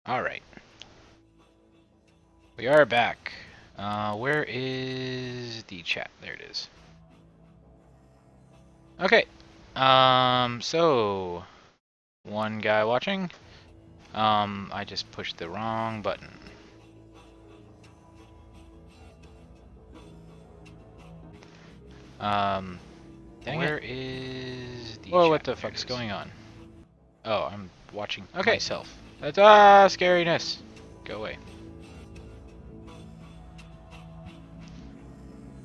Alright. We are back. Where is the chat? There it is. Okay. So one guy watching. I just pushed the wrong button. Dang where it. Is the chat? What the fuck's going on? Oh, I'm watching myself. That's scariness. Go away.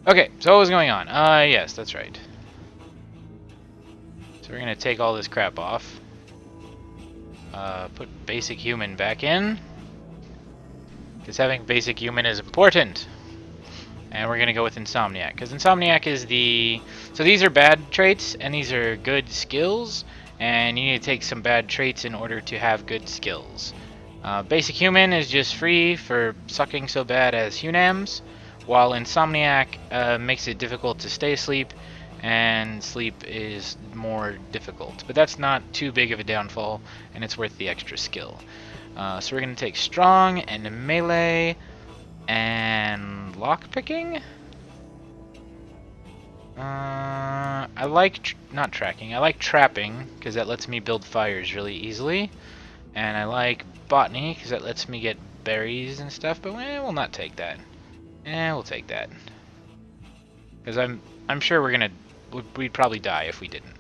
Okay, so what was going on? Yes, that's right. So we're gonna take all this crap off. Put basic human back in. Because having basic human is important. And we're gonna go with Insomniac. Because Insomniac is the... So these are bad traits, and these are good skills. And you need to take some bad traits in order to have good skills. Basic human is just free for sucking so bad as Hunams. While Insomniac makes it difficult to stay asleep. And sleep is more difficult. But that's not too big of a downfall, and it's worth the extra skill. So we're going to take strong and melee and lockpicking. I like not tracking. I like trapping because that lets me build fires really easily, and I like botany because that lets me get berries and stuff. But we'll not take that. We'll take that because I'm sure we'd probably die if we didn't.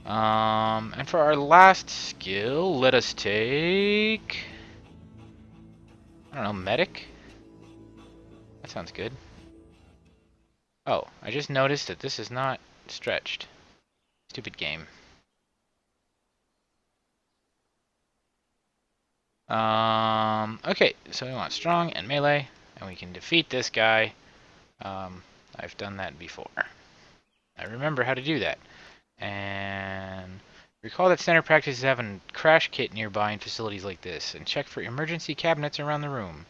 And for our last skill, let us take... I don't know, medic? That sounds good. Oh, I just noticed that this is not stretched. Stupid game. Okay, so we want strong and melee, and we can defeat this guy. I've done that before. I remember how to do that. And recall that standard practice is having a crash kit nearby in facilities like this, and check for emergency cabinets around the room.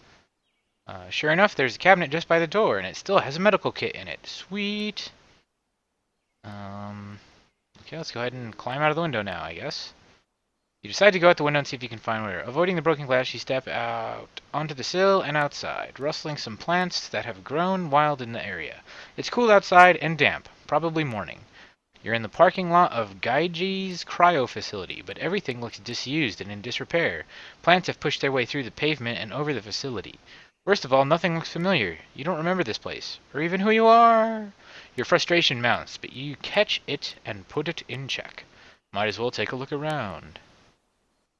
Sure enough, there's a cabinet just by the door, and it still has a medical kit in it. Sweet. Okay, let's go ahead and climb out of the window now, I guess. You decide to go out the window and see if you can find where. Avoiding the broken glass, you step out onto the sill and outside, rustling some plants that have grown wild in the area. It's cool outside and damp, probably morning. You're in the parking lot of Gaiji's cryo facility, but everything looks disused and in disrepair. Plants have pushed their way through the pavement and over the facility. Worst of all, nothing looks familiar. You don't remember this place, or even who you are. Your frustration mounts, but you catch it and put it in check. Might as well take a look around.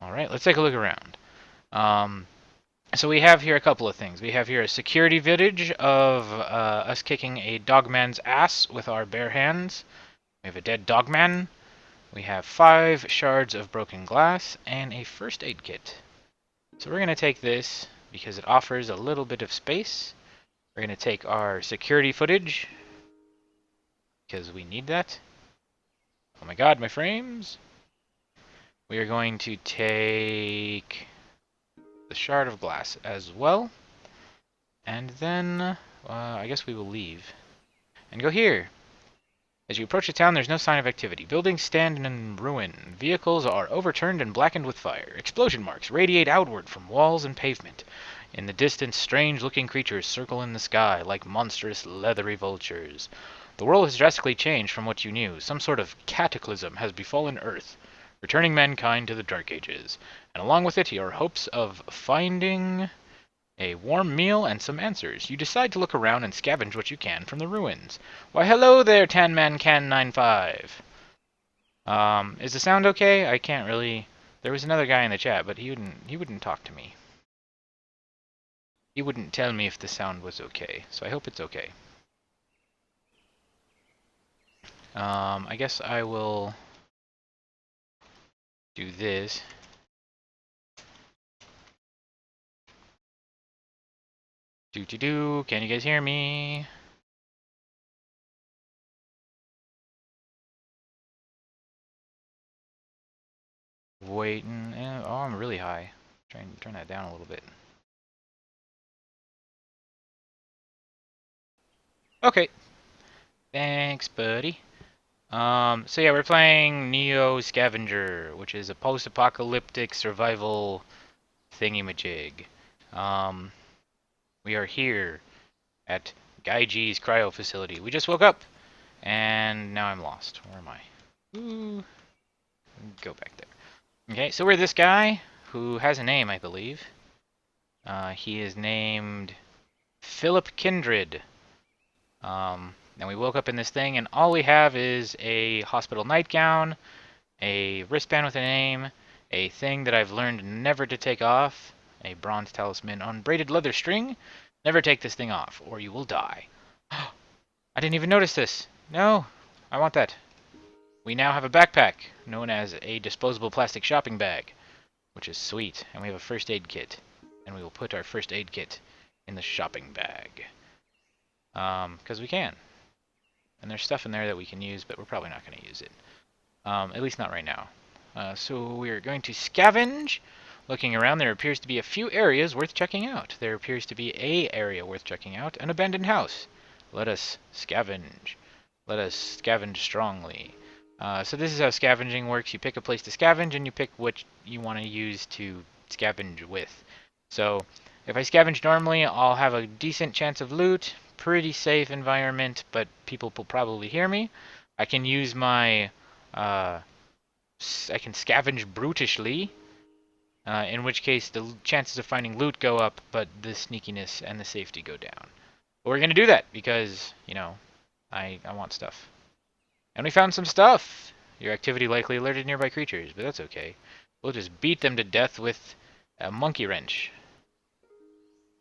Alright, let's take a look around. So we have here a couple of things. We have here a security footage of us kicking a dogman's ass with our bare hands. We have a dead dogman. We have 5 shards of broken glass and a first aid kit. So we're going to take this because it offers a little bit of space. We're going to take our security footage because we need that. Oh my god, my frames! We are going to take the shard of glass as well. And then, I guess we will leave. And go here. As you approach the town, there's no sign of activity. Buildings stand in ruin. Vehicles are overturned and blackened with fire. Explosion marks radiate outward from walls and pavement. In the distance, strange-looking creatures circle in the sky like monstrous, leathery vultures. The world has drastically changed from what you knew. Some sort of cataclysm has befallen Earth, returning mankind to the Dark Ages. And along with it, your hopes of finding a warm meal and some answers. You decide to look around and scavenge what you can from the ruins. Why, hello there, TanmanCan95. Is the sound okay? I can't really... There was another guy in the chat, but he wouldn't talk to me. He wouldn't tell me if the sound was okay, so I hope it's okay. I guess I will do this. Can you guys hear me? Waiting. Oh, I'm really high. Try and turn that down a little bit. Okay. Thanks, buddy. So yeah, we're playing Neo Scavenger, which is a post-apocalyptic survival thingy-majig. Um, we are here at Gaiji's cryo facility. We just woke up, and now I'm lost. Where am I? Ooh, go back there. Okay, so we're this guy who has a name, I believe. He is named Philip Kindred. And we woke up in this thing, and all we have is a hospital nightgown, a wristband with a name, a thing that I've learned never to take off, a bronze talisman on braided leather string. Never take this thing off, or you will die. I didn't even notice this. No, I want that. We now have a backpack, known as a disposable plastic shopping bag, which is sweet. And we have a first aid kit. And we will put our first aid kit in the shopping bag. Because we can. And there's stuff in there that we can use, but we're probably not going to use it. At least not right now. So we're going to scavenge. Looking around, there appears to be a few areas worth checking out. There appears to be a area worth checking out, an abandoned house. Let us scavenge. Let us scavenge strongly. So this is how scavenging works. You pick a place to scavenge, and you pick what you want to use to scavenge with. So if I scavenge normally, I'll have a decent chance of loot. Pretty safe environment, but people will probably hear me. I can use my... I can scavenge brutishly, in which case the chances of finding loot go up, but the sneakiness and the safety go down. But we're going to do that because, you know, I want stuff. And we found some stuff! Your activity likely alerted nearby creatures, but that's okay. We'll just beat them to death with a monkey wrench.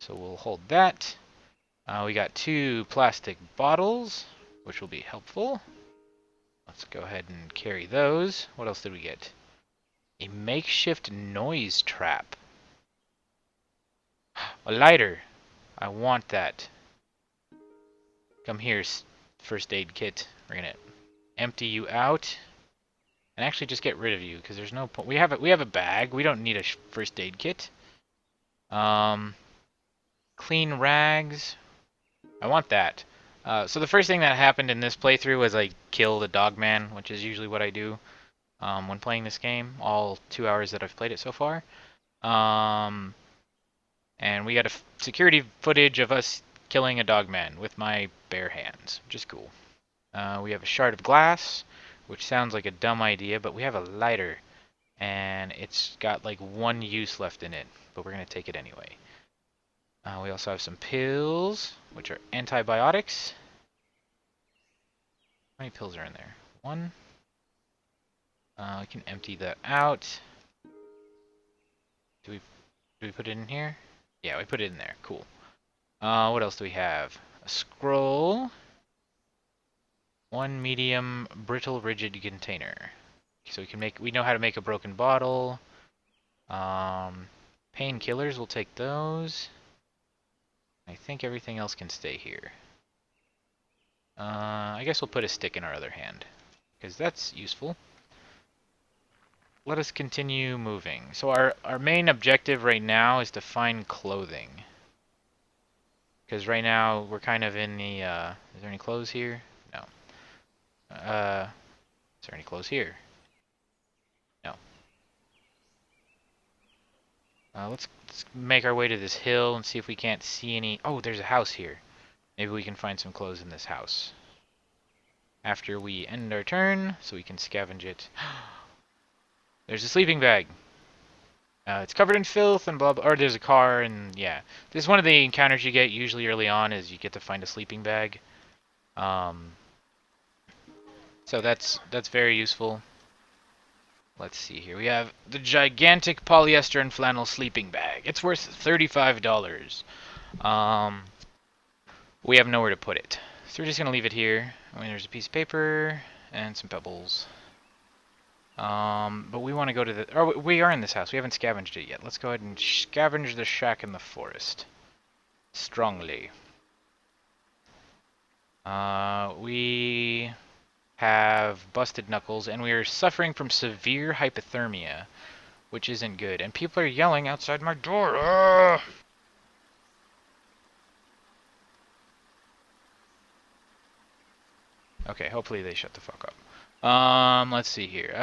So we'll hold that. We got 2 plastic bottles, which will be helpful. Let's go ahead and carry those. What else did we get? A makeshift noise trap. A lighter. I want that. Come here, first aid kit. We're gonna empty you out, and actually just get rid of you because there's no point. We have a bag. We don't need a first aid kit. Clean rags. I want that. So the first thing that happened in this playthrough was I killed a Dogman, which is usually what I do when playing this game, all 2 hours that I've played it so far. And we got a security footage of us killing a Dogman with my bare hands, which is cool. We have a shard of glass, which sounds like a dumb idea, but we have a lighter, and it's got like 1 use left in it, but we're going to take it anyway. We also have some pills, which are antibiotics. How many pills are in there? 1. We can empty that out. Do we put it in here? Yeah, we put it in there. Cool. What else do we have? A scroll. 1 medium brittle rigid container. So we know how to make a broken bottle. Painkillers, we'll take those. I think everything else can stay here. I guess we'll put a stick in our other hand, because that's useful. Let us continue moving. So our main objective right now is to find clothing. Because right now we're kind of in the, is there any clothes here? No. Is there any clothes here? No. Let's make our way to this hill and see if we can't see any... Oh, there's a house here. Maybe we can find some clothes in this house. After we end our turn, so we can scavenge it. There's a sleeping bag. It's covered in filth and blah, blah, or there's a car, and yeah. This is one of the encounters you get usually early on, is you get to find a sleeping bag. So that's very useful. Let's see here. We have the gigantic polyester and flannel sleeping bag. It's worth $35. We have nowhere to put it. So we're just going to leave it here. I mean, there's a piece of paper and some pebbles. But we want to go to the... Oh, we are in this house. We haven't scavenged it yet. Let's go ahead and scavenge the shack in the forest. Strongly. We have busted knuckles, and we are suffering from severe hypothermia, which isn't good. And people are yelling outside my door. Ugh! Okay, hopefully they shut the fuck up. Let's see here.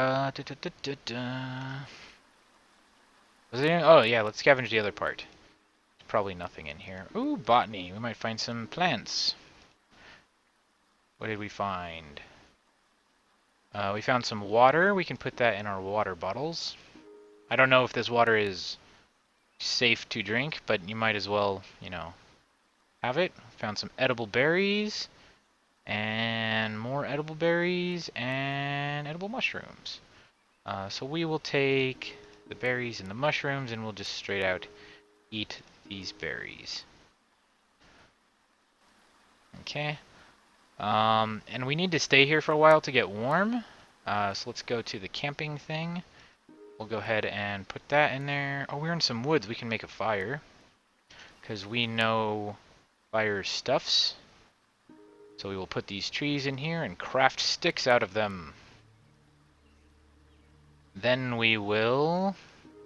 Was there any, oh yeah, let's scavenge the other part. There's probably nothing in here. Ooh, botany. We might find some plants. What did we find? We found some water. We can put that in our water bottles. I don't know if this water is safe to drink, but you might as well, you know, have it. Found some edible berries, and more edible berries, and edible mushrooms. So we will take the berries and the mushrooms, and we'll just straight out eat these berries. Okay. And we need to stay here for a while to get warm. So let's go to the camping thing. We'll go ahead and put that in there. Oh, we're in some woods. We can make a fire. Because we know fire stuffs. So we will put these trees in here and craft sticks out of them. Then we will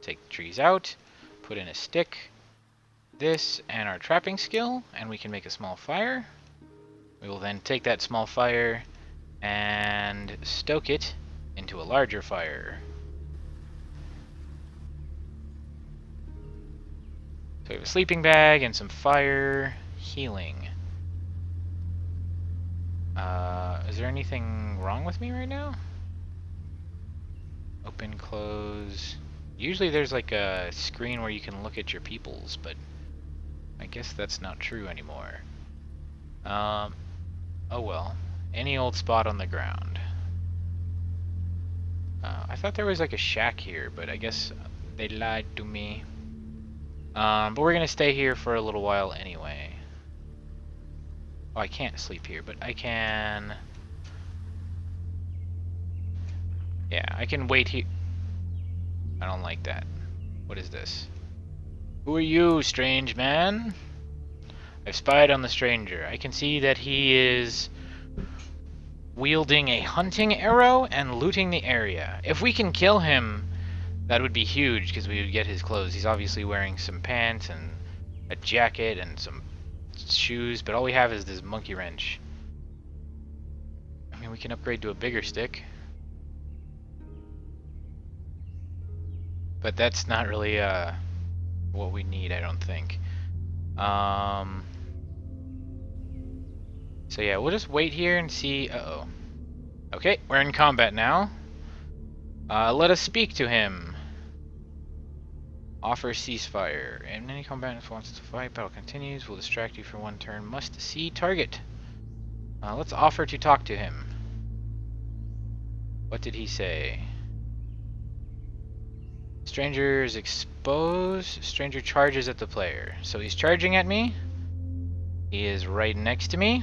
take the trees out, put in a stick, this, and our trapping skill, and we can make a small fire. We will then take that small fire and stoke it into a larger fire. So we have a sleeping bag and some fire, healing. Is there anything wrong with me right now? Open, close. Usually there's like a screen where you can look at your peoples, but I guess that's not true anymore. Oh well. Any old spot on the ground. I thought there was like a shack here, but I guess they lied to me. But we're gonna stay here for a little while anyway. Oh, I can't sleep here, but I can... Yeah, I can wait here. I don't like that. What is this? Who are you, strange man? I've spied on the stranger. I can see that he is wielding a hunting arrow and looting the area. If we can kill him, that would be huge, because we would get his clothes. He's obviously wearing some pants and a jacket and some shoes, but all we have is this monkey wrench. I mean, we can upgrade to a bigger stick. But that's not really what we need, I don't think. So yeah, we'll just wait here and see. Uh-oh. Okay, we're in combat now. Let us speak to him. Offer ceasefire. And any combatant wants to fight, battle continues. Will distract you for one turn. Must see target. Let's offer to talk to him. What did he say? Stranger is exposed. Stranger charges at the player. So he's charging at me. He is right next to me.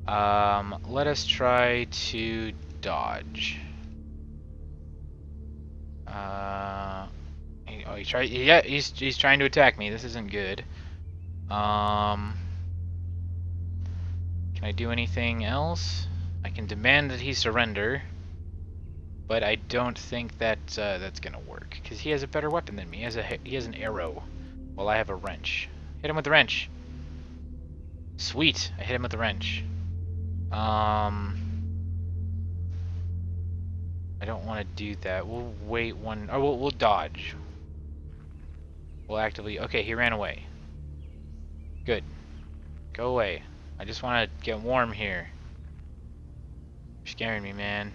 Let us try to dodge. He's trying to attack me. This isn't good. Can I do anything else? I can demand that he surrender, but I don't think that that's gonna work because he has a better weapon than me. He has an arrow, while I have a wrench. Hit him with the wrench. Sweet, I hit him with the wrench. I don't want to do that. We'll wait one. Or we'll dodge. We'll actively. Okay, he ran away. Good. Go away. I just want to get warm here. You're scaring me, man.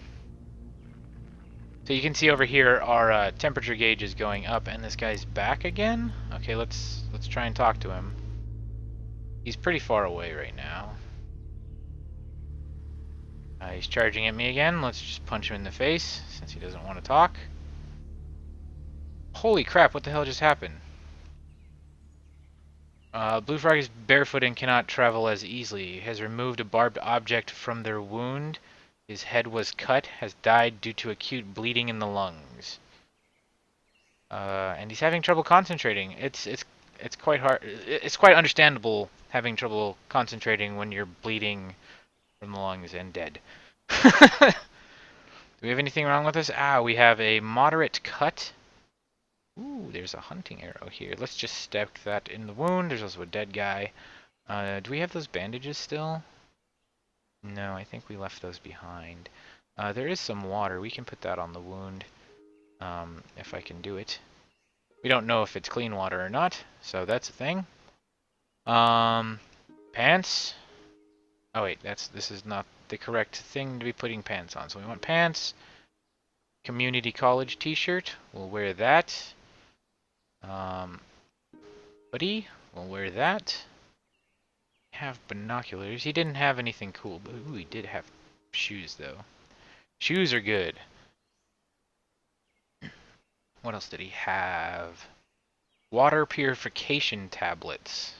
So you can see over here our temperature gauge is going up, and this guy's back again. Okay, let's try and talk to him. He's pretty far away right now. He's charging at me again. Let's just punch him in the face since he doesn't want to talk. Holy crap! What the hell just happened? Blue Frog is barefoot and cannot travel as easily. He has removed a barbed object from their wound. His head was cut. Has died due to acute bleeding in the lungs. And he's having trouble concentrating. It's quite hard. It's quite understandable having trouble concentrating when you're bleeding from the lungs and dead. Do we have anything wrong with us? We have a moderate cut. Ooh, there's a hunting arrow here. Let's just stick that in the wound. There's also a dead guy. Do we have those bandages still? No, I think we left those behind. There is some water. We can put that on the wound. if I can do it. We don't know if it's clean water or not, so that's a thing. Pants. Oh wait, this is not the correct thing to be putting pants on. So we want pants. Community college t-shirt. We'll wear that. Hoodie. We'll wear that. Have binoculars. He didn't have anything cool, but ooh, he did have shoes though. Shoes are good. What else did he have? Water purification tablets.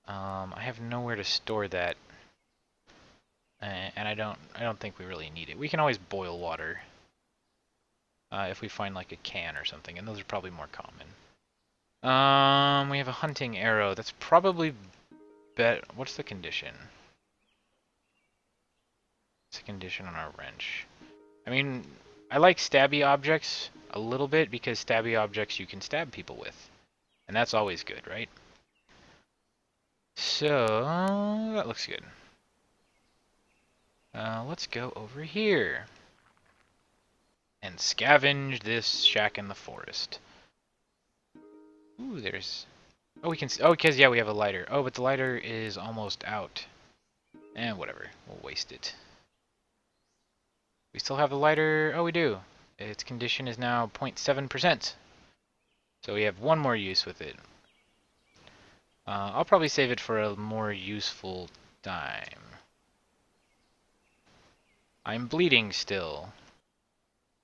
I have nowhere to store that, and I don't think we really need it. We can always boil water if we find like a can or something, and those are probably more common. We have a hunting arrow. That's probably what's the condition? What's the condition on our wrench? I mean, I like stabby objects a little bit because stabby objects you can stab people with, and that's always good, right? So that looks good. Let's go over here and scavenge this shack in the forest. Ooh, there's... Oh, we can... Oh, because, yeah, we have a lighter. Oh, but the lighter is almost out. Whatever. We'll waste it. We still have the lighter... Oh, we do. Its condition is now 0.7%. So we have one more use with it. I'll probably save it for a more useful time. I'm bleeding still.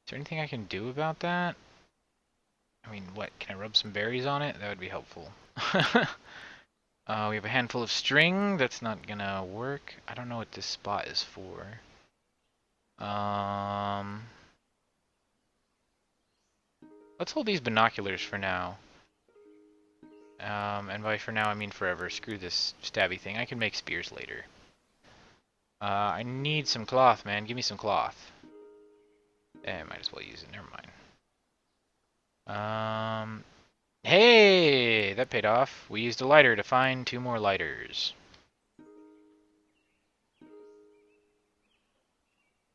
Is there anything I can do about that? I mean, what? Can I rub some berries on it? That would be helpful. We have a handful of string. That's not gonna work. I don't know what this spot is for. Let's hold these binoculars for now. And by for now, I mean forever. Screw this stabby thing. I can make spears later. I need some cloth, man. Give me some cloth. Might as well use it. Never mind. Hey! That paid off. We used a lighter to find 2 more lighters.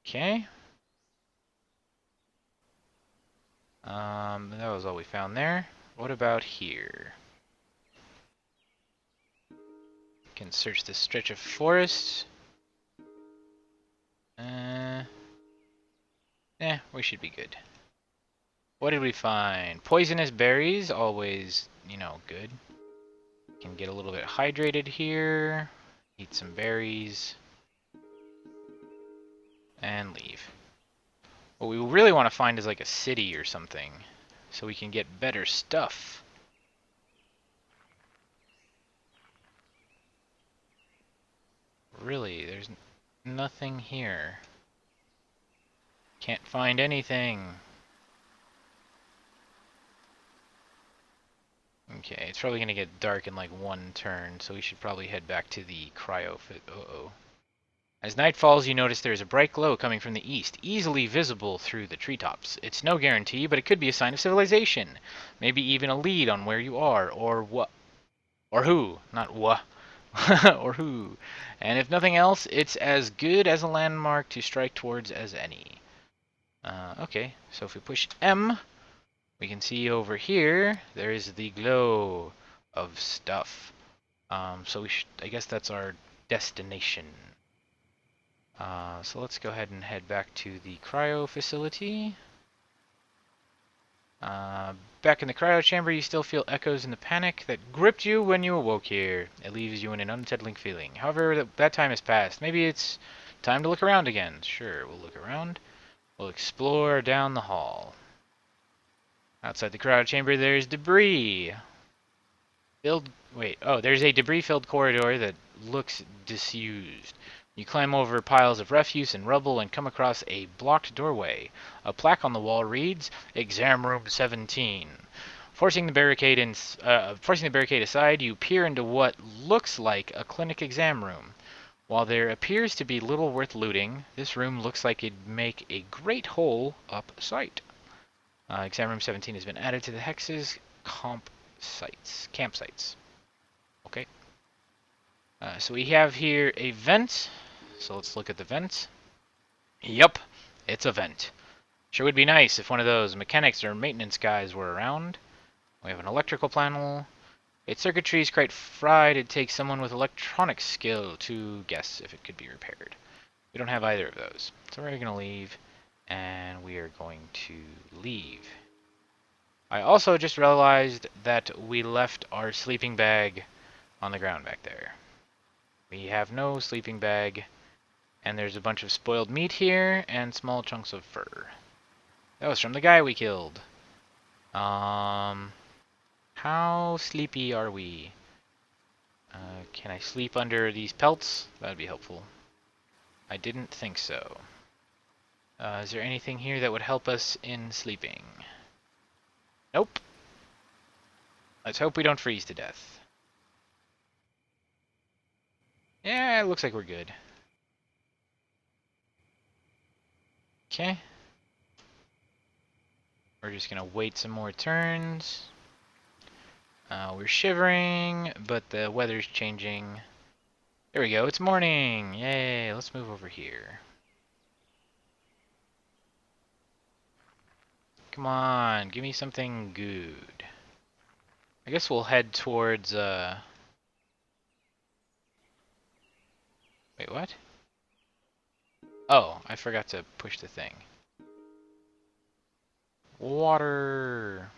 Okay. That was all we found there. What about here? Can search this stretch of forest. We should be good. What did we find? Poisonous berries, always, you know, good. Can get a little bit hydrated here. Eat some berries. And leave. What we really want to find is like a city or something, so we can get better stuff. Really, there's nothing here. Can't find anything. Okay, it's probably gonna get dark in like 1 turn, so we should probably head back to the cryo fit. Uh-oh. As night falls, you notice there is a bright glow coming from the east, easily visible through the treetops. It's no guarantee, but it could be a sign of civilization. Maybe even a lead on where you are, or what. Or who, not what. Or who. And if nothing else, it's as good as a landmark to strike towards as any. Okay, so if we push M, we can see over here, there is the glow of stuff. So I guess that's our destination. So let's go ahead and head back to the cryo facility. Back in the cryo chamber, you still feel echoes in the panic that gripped you when you awoke here. It leaves you in an unsettling feeling. However, that time has passed. Maybe it's time to look around again. Sure, we'll look around. We'll explore down the hall. Outside the cryo chamber, there's debris. There's a debris-filled corridor that looks disused. You climb over piles of refuse and rubble and come across a blocked doorway. A plaque on the wall reads, Exam Room 17. Forcing the barricade aside, you peer into what looks like a clinic exam room. While there appears to be little worth looting, this room looks like it'd make a great hole up site. Exam Room 17 has been added to the Hex's campsites. Okay. So we have here a vent. So let's look at the vent. Yup, it's a vent. Sure would be nice if one of those mechanics or maintenance guys were around. We have an electrical panel. Its circuitry is quite fried. It takes someone with electronic skill to guess if it could be repaired. We don't have either of those. So we're going to leave, and we are going to leave. I also just realized that we left our sleeping bag on the ground back there. We have no sleeping bag, and there's a bunch of spoiled meat here and small chunks of fur. That was from the guy we killed. How sleepy are we? Can I sleep under these pelts? That'd be helpful. I didn't think so. Is there anything here that would help us in sleeping? Nope. Let's hope we don't freeze to death. Yeah, it looks like we're good. Okay. We're just gonna wait some more turns. We're shivering, but the weather's changing. There we go, it's morning! Yay, let's move over here. Come on, give me something good. I guess we'll head towards, Wait, what? Oh, I forgot to push the thing. Water!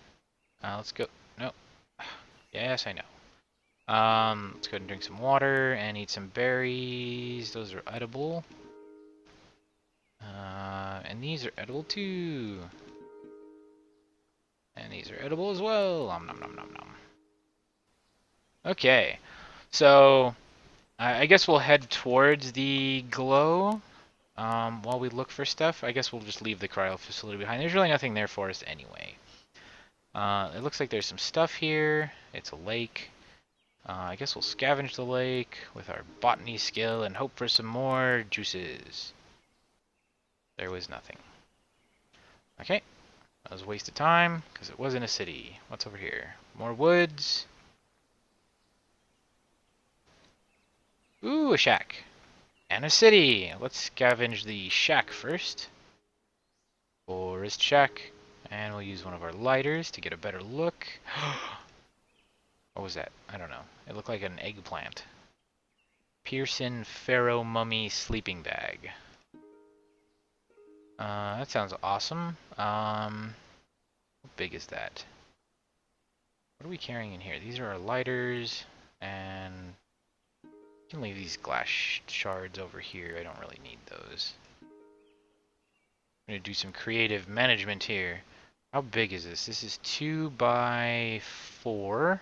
Let's go. No. Yes, I know. Let's go ahead and drink some water and eat some berries. Those are edible. And these are edible too. And these are edible as well. Nom nom nom nom nom. Okay, so I guess we'll head towards the glow while we look for stuff. I guess we'll just leave the cryo facility behind. There's really nothing there for us anyway. It looks like there's some stuff here. It's a lake. I guess we'll scavenge the lake with our botany skill and hope for some more juices. There was nothing. Okay, that was a waste of time because it wasn't a city. What's over here? More woods. Ooh, a shack. And a city. Let's scavenge the shack first. Forest shack. And we'll use one of our lighters to get a better look. What was that? I don't know. It looked like an eggplant. Pearson Pharaoh Mummy Sleeping Bag. That sounds awesome. How big is that? What are we carrying in here? These are our lighters, and we can leave these glass shards over here. I don't really need those. I'm gonna do some creative management here. How big is this? This is 2 by 4,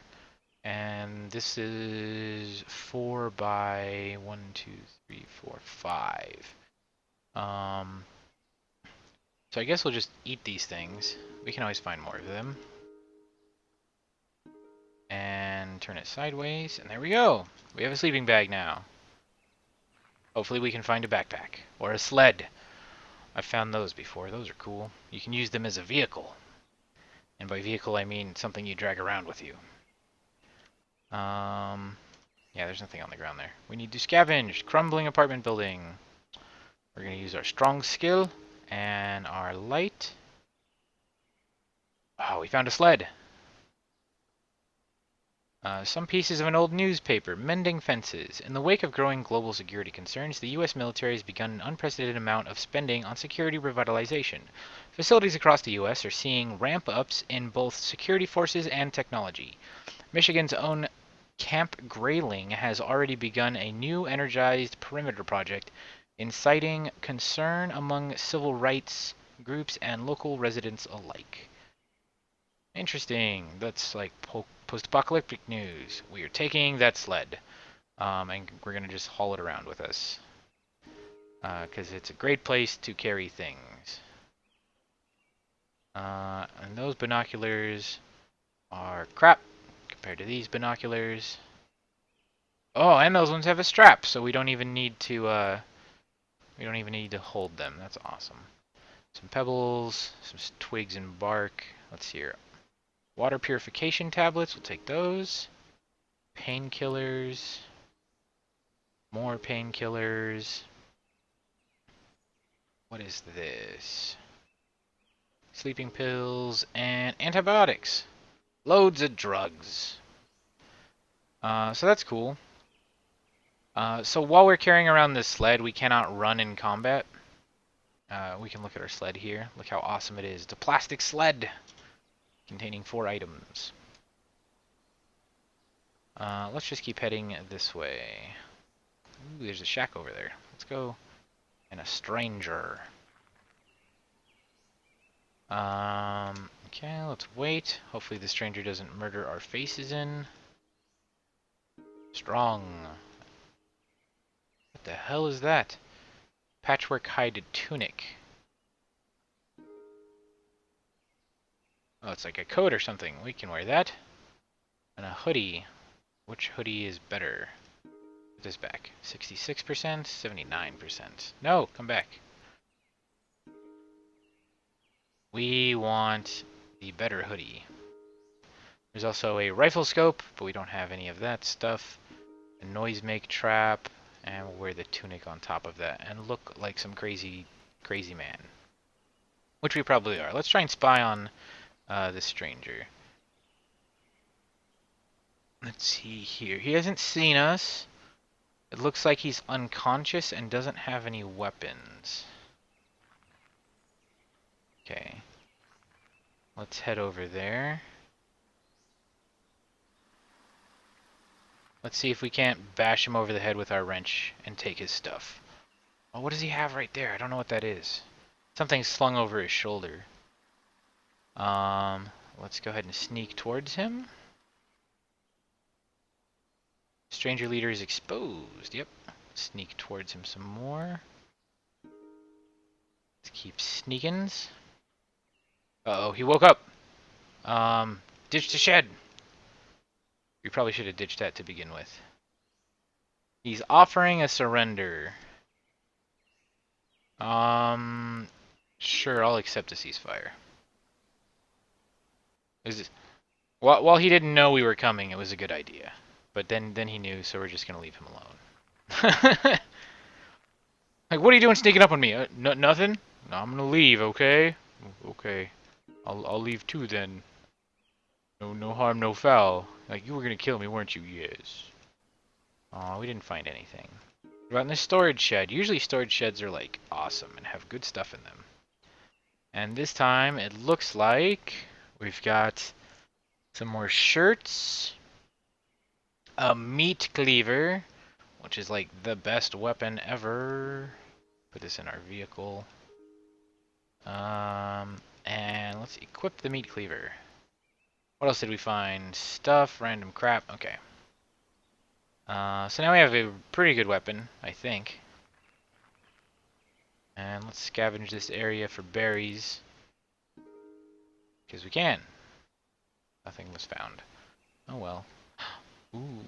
and this is 4 by 1, 2, 3, 4, 5. So I guess we'll just eat these things. We can always find more of them. And turn it sideways, and there we go. We have a sleeping bag now. Hopefully we can find a backpack or a sled. I've found those before. Those are cool. You can use them as a vehicle. And by vehicle I mean something you drag around with you. Yeah, there's nothing on the ground there. We need to scavenge. Crumbling apartment building. We're going to use our strong skill and our light. Oh, we found a sled. Some pieces of an old newspaper, mending fences. In the wake of growing global security concerns, the U.S. military has begun an unprecedented amount of spending on security revitalization. Facilities across the U.S. are seeing ramp-ups in both security forces and technology. Michigan's own Camp Grayling has already begun a new energized perimeter project, inciting concern among civil rights groups and local residents alike. Interesting. That's like post-apocalyptic news. We are taking that sled, and we're going to just haul it around with us, because it's a great place to carry things. And those binoculars are crap compared to these binoculars. Oh, and those ones have a strap, so we don't even need to hold them. That's awesome. Some pebbles, some twigs and bark. Let's see here. Water purification tablets, we'll take those. Painkillers. More painkillers. What is this? sleeping pills, and antibiotics. Loads of drugs. So that's cool. So while we're carrying around this sled, we cannot run in combat. We can look at our sled here. Look how awesome it is. It's a plastic sled containing 4 items. Let's just keep heading this way. Ooh, there's a shack over there. Let's go. And a stranger. Okay, let's wait. Hopefully the stranger doesn't murder our faces in. Strong. What the hell is that? Patchwork hide tunic. Oh, it's like a coat or something. We can wear that. And a hoodie. Which hoodie is better? Put this back. 66%, 79%. No, come back. We want the better hoodie. There's also a rifle scope, but we don't have any of that stuff. A noise make trap, and we'll wear the tunic on top of that and look like some crazy man. Which we probably are. Let's try and spy on this stranger. Let's see here. He hasn't seen us. It looks like he's unconscious and doesn't have any weapons. Okay. Let's head over there. Let's see if we can't bash him over the head with our wrench and take his stuff. Oh, what does he have right there? I don't know what that is. Something slung over his shoulder. Let's go ahead and sneak towards him. Stranger leader is exposed. Yep. Sneak towards him some more. Let's keep sneaking. Uh-oh, he woke up. Ditch the shed. We probably should have ditched that to begin with. He's offering a surrender. Sure, I'll accept a ceasefire. While he didn't know we were coming, it was a good idea. But then he knew, so we're just gonna leave him alone. Like, what are you doing sneaking up on me? Nothing? No, I'm gonna leave, okay? Okay. I'll leave too then. No harm, no foul. Like, you were gonna kill me, weren't you? Yes. Aw, we didn't find anything. What about in the storage shed? Usually storage sheds are, like, awesome and have good stuff in them. And this time, it looks like we've got some more shirts. A meat cleaver, which is, like, the best weapon ever. Put this in our vehicle. And let's equip the meat cleaver. What else did we find? Stuff, random crap. Okay. So now we have a pretty good weapon, I think. And let's scavenge this area for berries. Because we can. Nothing was found. Oh well. Ooh.